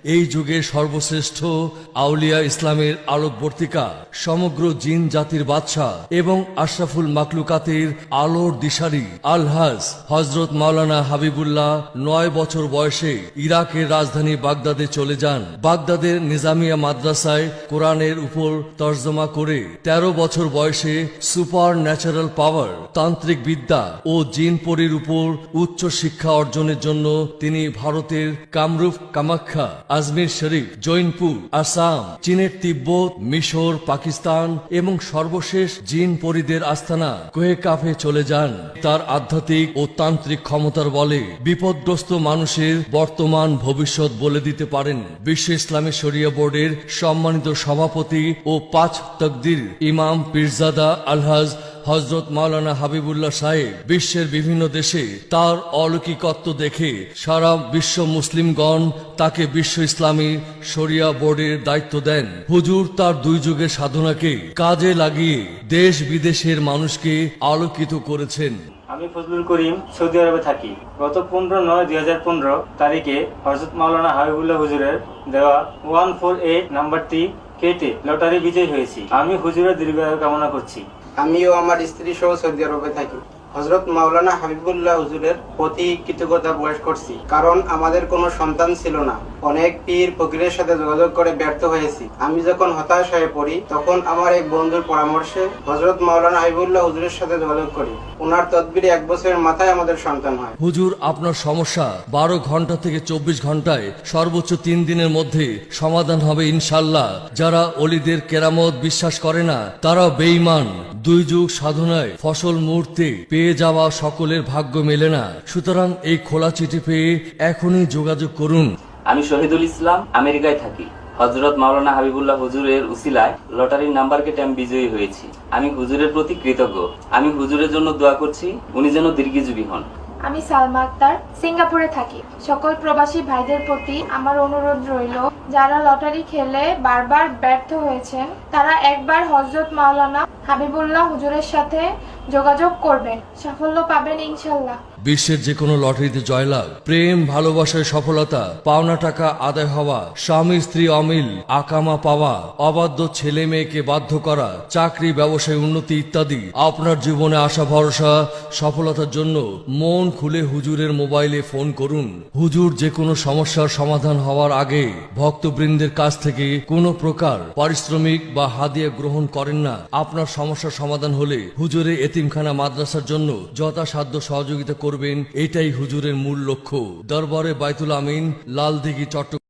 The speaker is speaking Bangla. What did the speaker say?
এই যুগের সর্বশ্রেষ্ঠ আউলিয়া ইসলামের আলোকবর্তিকা, সমগ্র জিন জাতির বাদশাহ এবং আশরাফুল মাকলুকাতের আলোর দিশারি আলহাজ হজরত মাওলানা হাবিবুল্লাহ ৯ বছর বয়সে ইরাকের রাজধানী বাগদাদে চলে যান। বাগদাদের নিজামিয়া মাদ্রাসায় কোরআনের উপর তর্জমা করে ১৩ বছর বয়সে সুপার ন্যাচারাল পাওয়ার, তান্ত্রিক বিদ্যা ও জিন পরীর উপর উচ্চ শিক্ষা অর্জনের জন্য তিনি ভারতের কামরূপ, কামাখ্যা, আজমির শরীফ, জৈনপুর, আসাম, চীনের তিব্বত, মিশর, পাকিস্তান এবং সর্বশেষ জিন পরীদের আস্তানা কোহেকাফে চলে যান। তার আধ্যাত্মিক ও তান্ত্রিক ক্ষমতার বলে বিপদগ্রস্ত মানুষের বর্তমান ভবিষ্যৎ বলে দিতে পারেন। বিশ্ব ইসলামী শরিয়া বোর্ডের সম্মানিত সভাপতি ও ৫ তকদির ইমাম পীরজাদা আলহাজ হজরত মাওলানা হাবিবুল্লাহ সাহেব বিশ্বের বিভিন্ন দেশে তার অলৌকিকত্ব দেখে সারা বিশ্ব মুসলিমগণ তাকে বিশ্ব ইসলামী শরিয়া বোর্ডের দায়িত্ব দেন। হুজুর তার ২ যুগের সাধনাকে কাজে লাগিয়ে দেশ বিদেশের মানুষকে আলোকিত করেছেন। আমি ফজলুল করিম সৌদি আরবে থাকি। গত ১৫/৯/২০১৫ তারিখে হযরত মাওলানা হাবিবুল্লাহ হুজুরের দেওয়া 148 নাম্বারটি কেটে লটারি বিজয়ী হয়েছি। আমি হুজুরের দীর্ঘায়ু কামনা করছি। আমিও আমার স্ত্রী সহ সৌদি আরবে থাকি। হযরত মাওলানা হাবিবুল্লাহ হুজুরের প্রতি কৃতজ্ঞতা প্রকাশ করছি, কারণ আমাদের কোনো সন্তান ছিল না। অনেক পীর ফকিরের সাথে যোগাযোগ করে ব্যর্থ হয়েছি। আমি যখন হতাশ হয়ে পড়ি তখন আমার এক বন্ধুর পরামর্শে হযরত মাওলানা হাবিবুল্লাহ হুজুরের সাথে যোগাযোগ করি। ওনার তদবিরে ১ বছরের মাথায় আমাদের সন্তান হয়। হুজুর আপনার সমস্যা ১২ ঘন্টা থেকে ২৪ ঘন্টায় সর্বোচ্চ ৩ দিনের মধ্যে সমাধান হবে ইনশাল্লাহ। যারা অলিদের কেরামত বিশ্বাস করে না তারা বেঈমান। ২ যুগ সাধনায় ফসল মুহূর্তে পেয়ে যাওয়া সকলের ভাগ্য মেলে না। সুতরাং এই খোলা চিঠি পেয়ে এখনই যোগাযোগ করুন। আমি শহীদুল ইসলাম, আমেরিকায় থাকি। হযরত মাওলানা হাবিবুল্লাহ হুজুরের উসিলায় লটারির নাম্বার কেটে আমি বিজয়ী হয়েছি। আমি হুজুরের প্রতি কৃতজ্ঞ। আমি হুজুরের জন্য দোয়া করছি, উনি যেন দীর্ঘজীবী হন। আমি সালমা আক্তার, সিঙ্গাপুরে থাকি। সকল প্রবাসী ভাইদের প্রতি আমার অনুরোধ রইল, যারা লটারি খেলে বারবার ব্যর্থ হয়েছেন তারা একবার হযরত মাওলানা হাবিবুল্লাহ হুজুরের সাথে যোগাযোগ করবেন, সাফল্য পাবেন ইনশাল্লাহ। বিশ্বের যে কোনো লটারিতে জয়লাভ, প্রেম ভালোবাসায় সফলতা, পাওনা টাকা আদায় হওয়া, স্বামী স্ত্রী অমিল, আকামা পাওয়া, অবাধ্য ছেলে মেয়েকে বাধ্য করা, চাকরি ব্যবসায় উন্নতি ইত্যাদি আপনার জীবনে আশা ভরসা সফলতার জন্য মন খুলে হুজুরের মোবাইলে ফোন করুন। হুজুর যে কোনো সমস্যার সমাধান হওয়ার আগে ভক্তবৃন্দের কাছ থেকে কোনো প্রকার পারিশ্রমিক বা হাদিয়া গ্রহণ করেন না। আপনার সমস্যার সমাধান হলে হুজুরের এতিমখানা মাদ্রাসার জন্য যথাসাধ্য সহযোগিতা করবেন, এটাই হুজুরের মূল লক্ষ্য। দরবারে বাইতুল আমিন, লালদিঘি, চট্টগ্রাম।